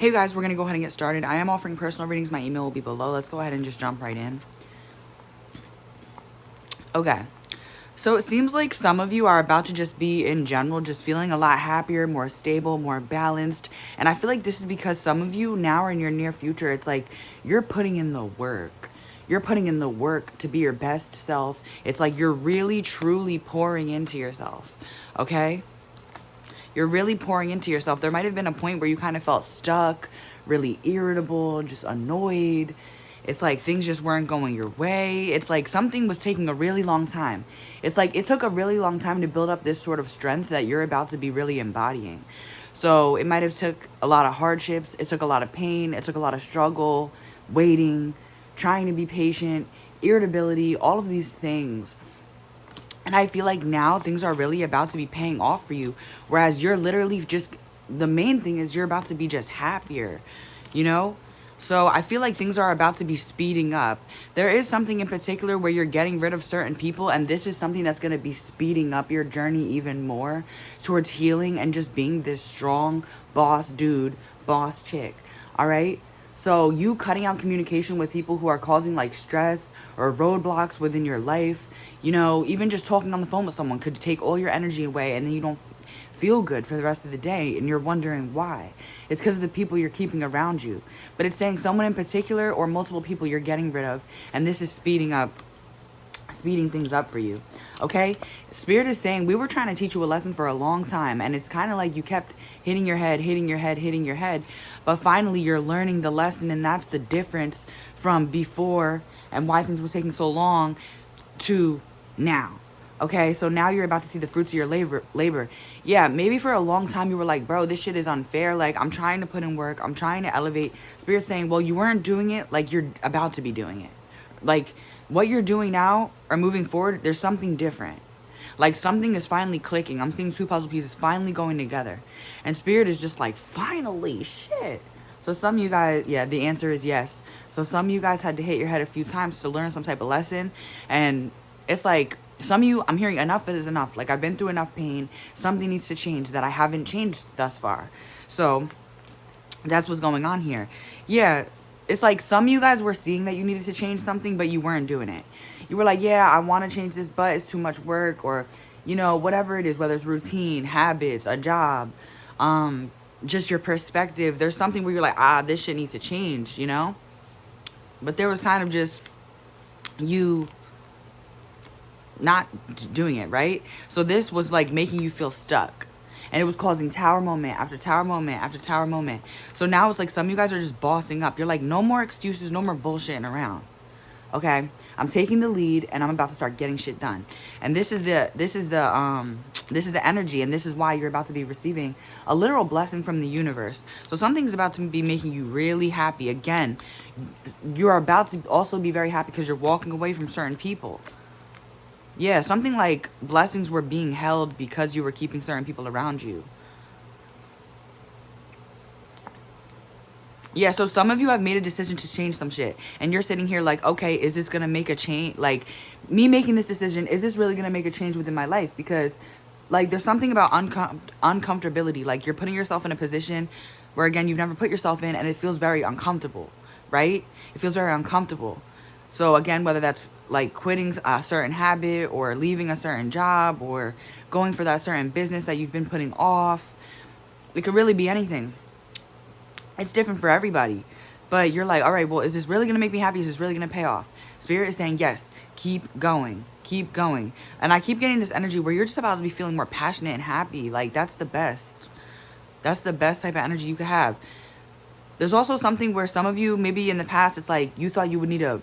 Hey guys, we're going to go ahead and get started. I am offering personal readings. My email will be below. Let's go ahead and just jump right in. Okay. So it seems like some of you are about to just be, in general, just feeling a lot happier, more stable, more balanced. And I feel like this is because some of you now or in your near future, it's like you're putting in the work. You're putting in the work to be your best self. It's like you're really, truly pouring into yourself. Okay? You're really pouring into yourself. There might have been a point where you kind of felt stuck, really irritable, just annoyed. It's like things just weren't going your way. It's like something was taking a really long time. It's like it took a really long time to build up this sort of strength that you're about to be really embodying. So it might have took a lot of hardships. It took a lot of pain. It took a lot of struggle, waiting, trying to be patient, irritability, all of these things. And I feel like now things are really about to be paying off for you. Whereas you're literally just, the main thing is you're about to be just happier, you know? So I feel like things are about to be speeding up. There is something in particular where you're getting rid of certain people, and this is something that's going to be speeding up your journey even more towards healing and just being this strong boss dude, boss chick. All right? So you cutting out communication with people who are causing like stress or roadblocks within your life, you know, even just talking on the phone with someone could take all your energy away, and then you don't feel good for the rest of the day, and you're wondering why. It's because of the people you're keeping around you. But it's saying someone in particular or multiple people you're getting rid of, and this is speeding things up for you. Okay? Spirit is saying we were trying to teach you a lesson for a long time, and it's kind of like you kept hitting your head, but finally you're learning the lesson, and that's the difference from before and why things were taking so long to now. Okay, so now you're about to see the fruits of your labor. Yeah, maybe for a long time you were like, bro, this shit is unfair. Like, I'm trying to put in work. I'm trying to elevate. Spirit's saying, well, you weren't doing it like you're about to be doing it. Like, what you're doing now or moving forward, there's something different. Like, something is finally clicking. I'm seeing two puzzle pieces finally going together. And Spirit is just like, finally, shit. So some of you guys, yeah, the answer is yes. So some of you guys had to hit your head a few times to learn some type of lesson. And it's like, some of you, I'm hearing enough is enough. Like, I've been through enough pain. Something needs to change that I haven't changed thus far. So that's what's going on here. Yeah, it's like some of you guys were seeing that you needed to change something, but you weren't doing it. You were like, yeah, I want to change this, but it's too much work, or, you know, whatever it is, whether it's routine, habits, a job, just your perspective. There's something where you're like, this shit needs to change, you know? But there was kind of just you not doing it, right? So this was like making you feel stuck. And it was causing tower moment after tower moment after tower moment. So now it's like some of you guys are just bossing up. You're like, no more excuses, no more bullshitting around. Okay? I'm taking the lead, and I'm about to start getting shit done. And this is the energy, and this is why you're about to be receiving a literal blessing from the universe. So something's about to be making you really happy. Again, you're about to also be very happy because you're walking away from certain people. Yeah, something like blessings were being held because you were keeping certain people around you. Yeah, so some of you have made a decision to change some shit. And you're sitting here like, okay, is this going to make a change? Like, me making this decision, is this really going to make a change within my life? Because, like, there's something about uncomfortability. Like, you're putting yourself in a position where, again, you've never put yourself in, and it feels very uncomfortable, right? It feels very uncomfortable. So, again, whether that's like quitting a certain habit or leaving a certain job or going for that certain business that you've been putting off, it could really be anything. It's different for everybody. But you're like, all right, well, is this really going to make me happy? Is this really going to pay off? Spirit is saying, yes, keep going. Keep going. And I keep getting this energy where you're just about to be feeling more passionate and happy. Like, that's the best. That's the best type of energy you could have. There's also something where some of you, maybe in the past, it's like you thought you would need a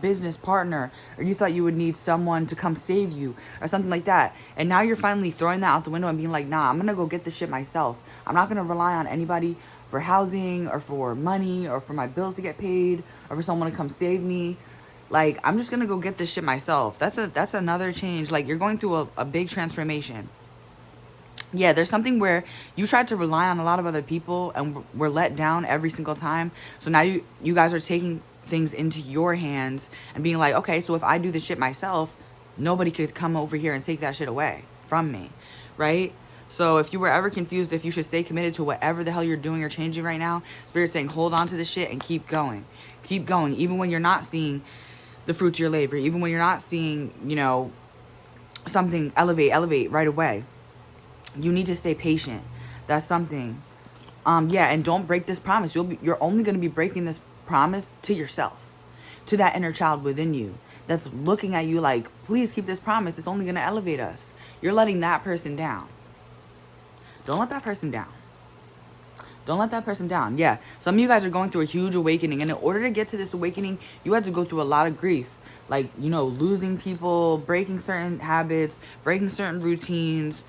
business partner, or you thought you would need someone to come save you or something like that, and now you're finally throwing that out the window and being like, nah, I'm gonna go get this shit myself. I'm not gonna rely on anybody for housing or for money or for my bills to get paid or for someone to come save me. Like, I'm just gonna go get this shit myself. That's another change. Like, you're going through a big transformation. Yeah, there's something where you tried to rely on a lot of other people and were let down every single time. So now you guys are taking things into your hands and being like, okay, so if I do this shit myself, nobody could come over here and take that shit away from me, right? So if you were ever confused if you should stay committed to whatever the hell you're doing or changing right now, Spirit's saying hold on to this shit and keep going. Keep going. Even when you're not seeing the fruits of your labor, even when you're not seeing, you know, something elevate right away. You need to stay patient. That's something. Yeah, and don't break this promise. You're only going to be breaking this promise to yourself, to that inner child within you that's looking at you like, please keep this promise. It's only going to elevate us. You're letting that person down. Don't let that person down. Don't let that person down. Yeah, some of you guys are going through a huge awakening. And in order to get to this awakening, you had to go through a lot of grief. Like, you know, losing people, breaking certain habits, breaking certain routines,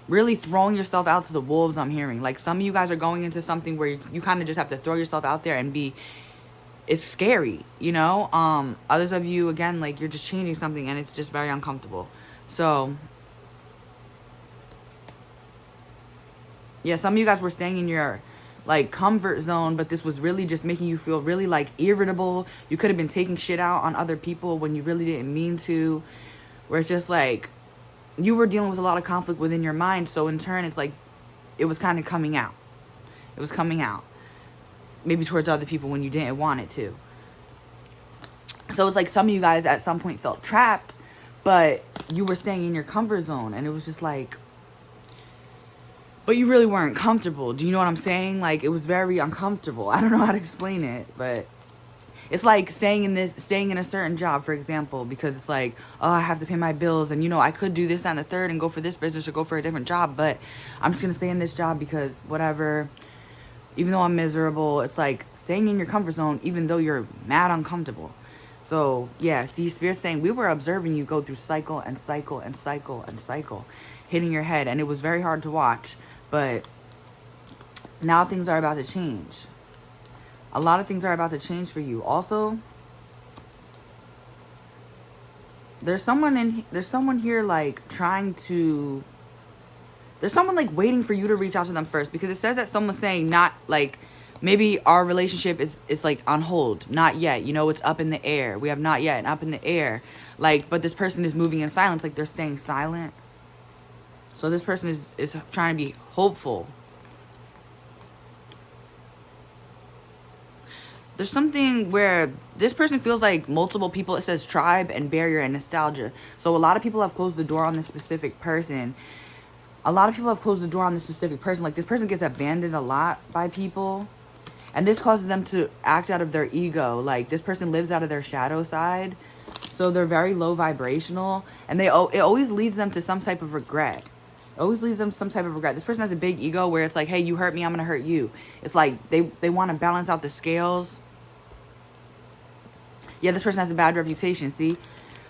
really throwing yourself out to the wolves, I'm hearing. Like, some of you guys are going into something where you kind of just have to throw yourself out there and be, it's scary, you know? Others of you, again, like, you're just changing something and it's just very uncomfortable. So, yeah, some of you guys were staying in your, like, comfort zone, but this was really just making you feel really, like, irritable. You could have been taking shit out on other people when you really didn't mean to. Where it's just, like, you were dealing with a lot of conflict within your mind, so in turn, it's like, it was kind of coming out. It was coming out. Maybe towards other people when you didn't want it to. So it's like some of you guys at some point felt trapped, but you were staying in your comfort zone, and it was just like, but you really weren't comfortable. Do you know what I'm saying? Like, it was very uncomfortable. I don't know how to explain it, but it's like staying in a certain job, for example, because it's like, oh, I have to pay my bills, and, you know, I could do this, that, and the third, and go for this business or go for a different job, but I'm just going to stay in this job because whatever, even though I'm miserable. It's like staying in your comfort zone, even though you're mad uncomfortable. So, yeah, see, Spirit's saying we were observing you go through cycle and cycle and cycle and cycle, hitting your head, and it was very hard to watch. But now things are about to change. A lot of things are about to change for you. Also, there's someone here like trying to, there's someone like waiting for you to reach out to them first, because it says that someone's saying not like, maybe our relationship is like on hold, not yet, you know, it's up in the air. We have not yet and up in the air, like, but this person is moving in silence, like they're staying silent. So this person is trying to be hopeful. There's something where this person feels like multiple people. It says tribe and barrier and nostalgia. So a lot of people have closed the door on this specific person. Like, this person gets abandoned a lot by people. And this causes them to act out of their ego. Like, this person lives out of their shadow side. So they're very low vibrational. And it always leads them to some type of regret. This person has a big ego where it's like, hey, you hurt me, I'm going to hurt you. It's like they want to balance out the scales. Yeah, this person has a bad reputation, see?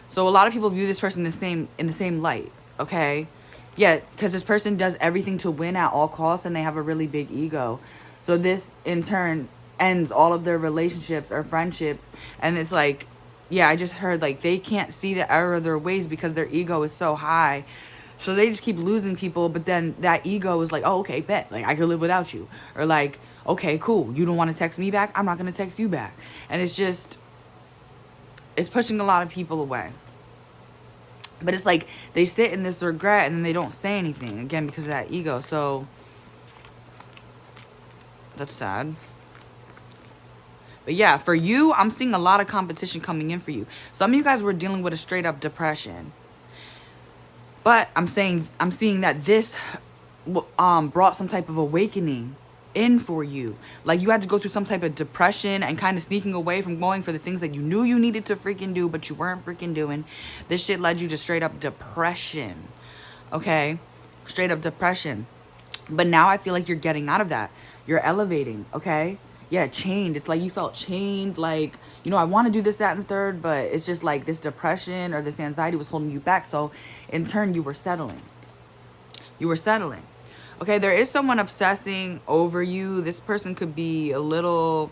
So a lot of people view this person in the same light, okay? Yeah, because this person does everything to win at all costs, and they have a really big ego. So this, in turn, ends all of their relationships or friendships. And it's like, yeah, I just heard, like, they can't see the error of their ways because their ego is so high. So they just keep losing people, but then that ego is like, oh, okay, bet. Like, I could live without you. Or like, okay, cool. You don't want to text me back? I'm not going to text you back. And it's just, it's pushing a lot of people away. But it's like they sit in this regret and then they don't say anything, again, because of that ego. So that's sad. But yeah, for you, I'm seeing a lot of competition coming in for you. Some of you guys were dealing with a straight up depression. But I'm seeing that this brought some type of awakening in for you. Like, you had to go through some type of depression and kind of sneaking away from going for the things that you knew you needed to freaking do, but you weren't freaking doing. This shit led you to straight up depression. Okay? Straight up depression. But now I feel like you're getting out of that. You're elevating, okay? Yeah, chained. It's like you felt chained, like, you know, I want to do this, that, and the third, but it's just like this depression or this anxiety was holding you back. So in turn, you were settling. Okay, there is someone obsessing over you. This person could be a little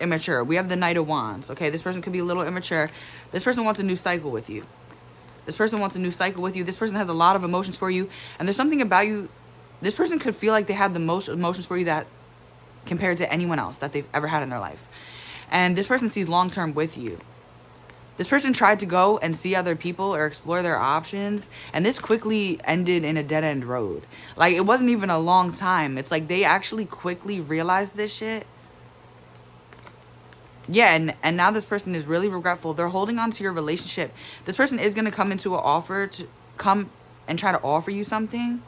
immature. We have the Knight of Wands, okay? This person could be a little immature. This person wants a new cycle with you. This person has a lot of emotions for you. And there's something about you. This person could feel like they have the most emotions for you that compared to anyone else that they've ever had in their life. And this person sees long-term with you. This person tried to go and see other people or explore their options, and this quickly ended in a dead-end road. Like, it wasn't even a long time. It's like they actually quickly realized this shit. Yeah, and now this person is really regretful. They're holding on to your relationship. This person is going to come into an offer to come and try to offer you something.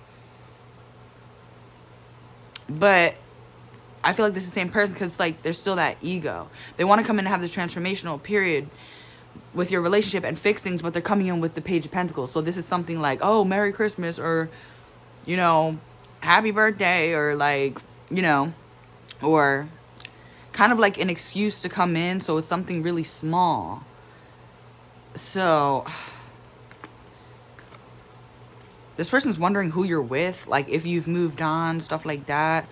But I feel like this is the same person because it's like there's still that ego. They want to come in and have this transformational period with your relationship and fix things, but they're coming in with the Page of Pentacles. So this is something like, oh, Merry Christmas, or, you know, Happy Birthday, or like, you know, or kind of like an excuse to come in. So it's something really small. So this person's wondering who you're with, like if you've moved on, stuff like that.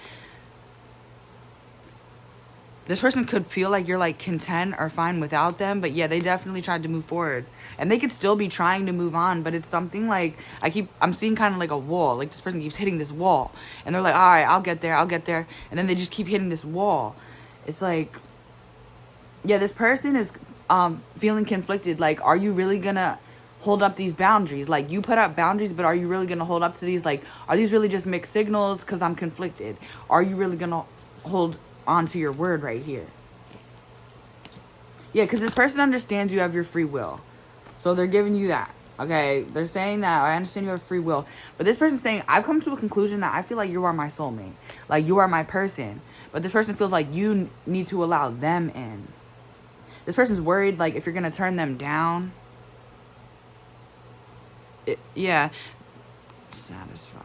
This person could feel like you're like content or fine without them, but yeah, they definitely tried to move forward. And they could still be trying to move on, but it's something like, I'm seeing kind of like a wall. Like this person keeps hitting this wall. And they're like, all right, I'll get there, I'll get there. And then they just keep hitting this wall. It's like, yeah, this person is feeling conflicted. Like, are you really gonna hold up these boundaries? Like, you put up boundaries, but are you really gonna hold up to these? Like, are these really just mixed signals because I'm conflicted? Are you really gonna hold onto your word right here? Yeah, because this person understands you have your free will. So they're giving you that. Okay, they're saying that I understand you have free will. But this person's saying, I've come to a conclusion that I feel like you are my soulmate. Like, you are my person. But this person feels like you need to allow them in. This person's worried, like, if you're going to turn them down. Yeah. Satisfied.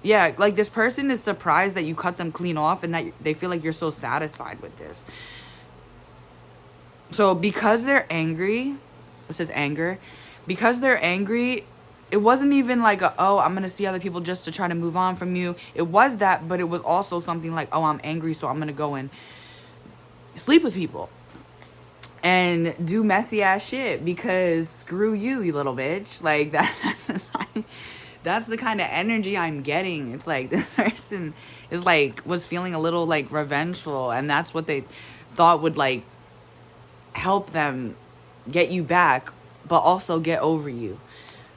Yeah, like, this person is surprised that you cut them clean off and that they feel like you're so satisfied with this. So, because they're angry, it says anger. Because they're angry, it wasn't even like, I'm going to see other people just to try to move on from you. It was that, but it was also something like, oh, I'm angry, so I'm going to go and sleep with people. And do messy ass shit because screw you, you little bitch. Like, that's the kind of energy I'm getting. It's like this person is like, was feeling a little like revengeful, and that's what they thought would like help them get you back, but also get over you.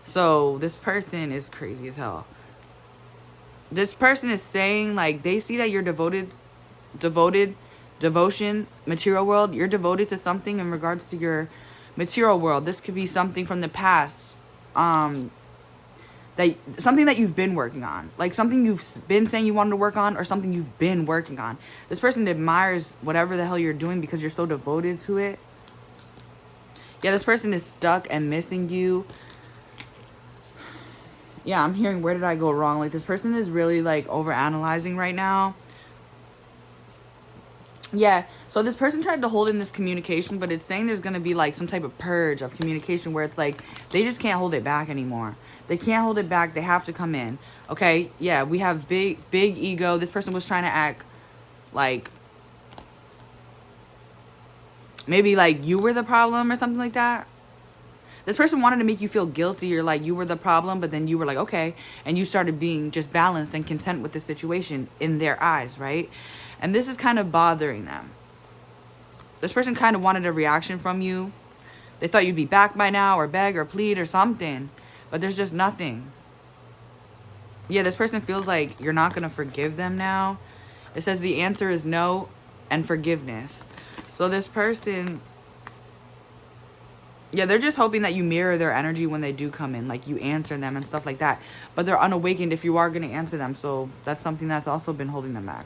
So this person is crazy as hell. This person is saying like they see that you're devoted, devotion, material world. You're devoted to something in regards to your material world. This could be something from the past, that something that you've been working on, like something you've been saying you wanted to work on, or something you've been working on. This person admires whatever the hell you're doing because you're so devoted to it. Yeah, this person is stuck and missing you. Yeah, I'm hearing, where did I go wrong? Like, this person is really, like, overanalyzing right now. Yeah, so this person tried to hold in this communication, but it's saying there's going to be, like, some type of purge of communication where it's, like, they just can't hold it back anymore. They can't hold it back. They have to come in. Okay, yeah, we have big ego. This person was trying to act like maybe, like, you were the problem or something like that. This person wanted to make you feel guilty, or like you were the problem, but then you were like, okay. And you started being just balanced and content with the situation in their eyes, right? And this is kind of bothering them. This person kind of wanted a reaction from you. They thought you'd be back by now, or beg or plead or something. But there's just nothing. Yeah, this person feels like you're not going to forgive them now. It says the answer is no and forgiveness. So this person, yeah, they're just hoping that you mirror their energy when they do come in. Like, you answer them and stuff like that. But they're unawakened if you are going to answer them. So that's something that's also been holding them back.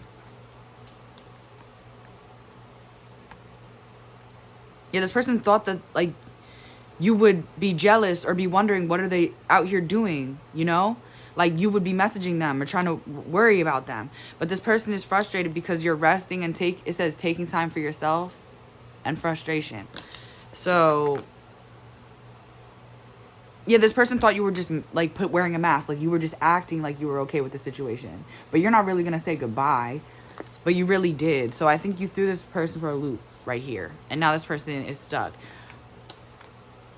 Yeah, this person thought that, like, you would be jealous or be wondering, what are they out here doing, you know? Like, you would be messaging them or trying to worry about them. But this person is frustrated because you're resting and it says taking time for yourself and frustration. So yeah, this person thought you were just, like, wearing a mask. Like, you were just acting like you were okay with the situation. But you're not really going to say goodbye. But you really did. So I think you threw this person for a loop right here. And now this person is stuck.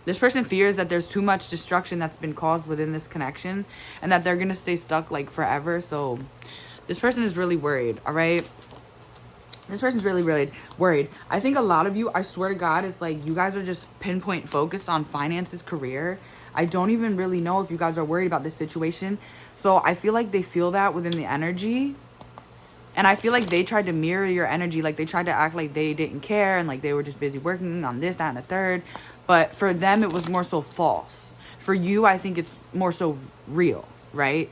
This person fears that there's too much destruction that's been caused within this connection. And that they're going to stay stuck, like, forever. So this person is really worried, all right? This person's really, really worried. I think a lot of you, I swear to God, it's like you guys are just pinpoint focused on finances, career. I don't even really know if you guys are worried about this situation. So I feel like they feel that within the energy. And I feel like they tried to mirror your energy. Like they tried to act like they didn't care and like they were just busy working on this, that, and the third. But for them, it was more so false. For you, I think it's more so real, right?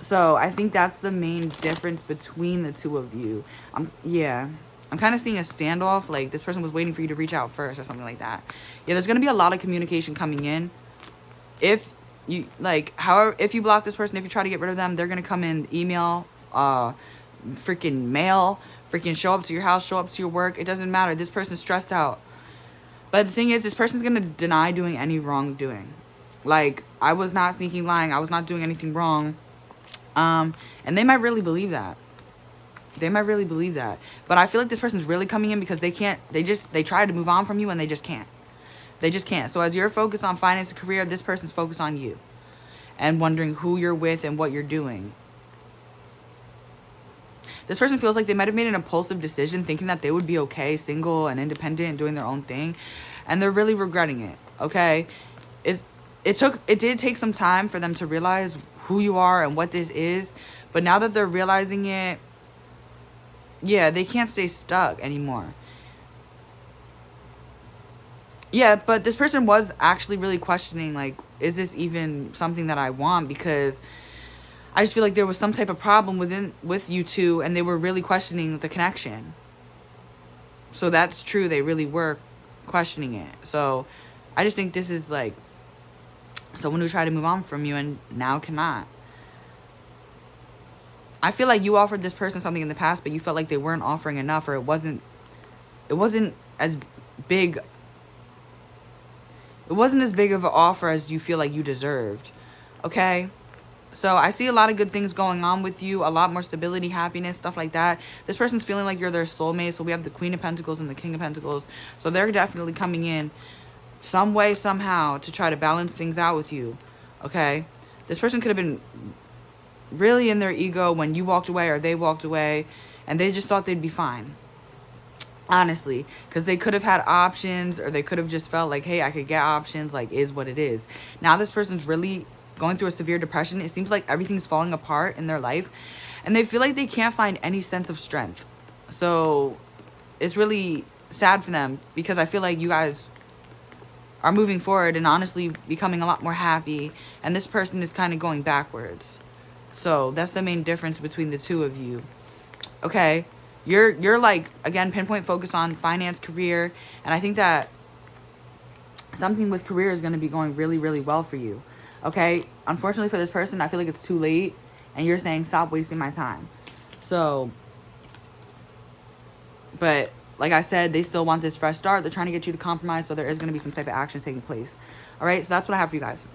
So I think that's the main difference between the two of you. Yeah. I'm kind of seeing a standoff. Like this person was waiting for you to reach out first or something like that. Yeah, there's going to be a lot of communication coming in. If you, like, however, if you block this person, if you try to get rid of them, they're going to come in email, freaking mail, freaking show up to your house, show up to your work. It doesn't matter. This person's stressed out. But the thing is, this person's going to deny doing any wrongdoing. Like, I was not sneaking, lying. I was not doing anything wrong. And they might really believe that. They might really believe that. But I feel like this person's really coming in because they can't, they try to move on from you and they just can't. They just can't. So as you're focused on finance and career, this person's focused on you. And wondering who you're with and what you're doing. This person feels like they might have made an impulsive decision thinking that they would be okay, single and independent and doing their own thing. And they're really regretting it, okay? It did take some time for them to realize who you are and what this is. But now that they're realizing it, yeah, they can't stay stuck anymore. Yeah, but this person was actually really questioning, like, is this even something that I want? Because I just feel like there was some type of problem with you two, and they were really questioning the connection. So that's true. They really were questioning it. So I just think this is like someone who tried to move on from you and now cannot. I feel like you offered this person something in the past, but you felt like they weren't offering enough, or it wasn't as big. It wasn't as big of an offer as you feel like you deserved. Okay? So I see a lot of good things going on with you. A lot more stability, happiness, stuff like that. This person's feeling like you're their soulmate. So we have the Queen of Pentacles and the King of Pentacles. So they're definitely coming in some way, somehow, to try to balance things out with you. Okay? This person could have been really in their ego when you walked away or they walked away. And they just thought they'd be fine. Honestly, because they could have had options, or they could have just felt like, hey, I could get options, like, is what it is. Now this person's really going through a severe depression. It seems like everything's falling apart in their life, and they feel like they can't find any sense of strength. So it's really sad for them, because I feel like you guys are moving forward and honestly becoming a lot more happy, and this person is kind of going backwards. So that's the main difference between the two of you. Okay? You're like, again, pinpoint focus on finance, career, and I think that something with career is going to be going really, really well for you. Okay? Unfortunately for this person, I feel like it's too late, and you're saying, stop wasting my time. So, but like I said, they still want this fresh start. They're trying to get you to compromise, so there is going to be some type of action taking place. All right? So that's what I have for you guys.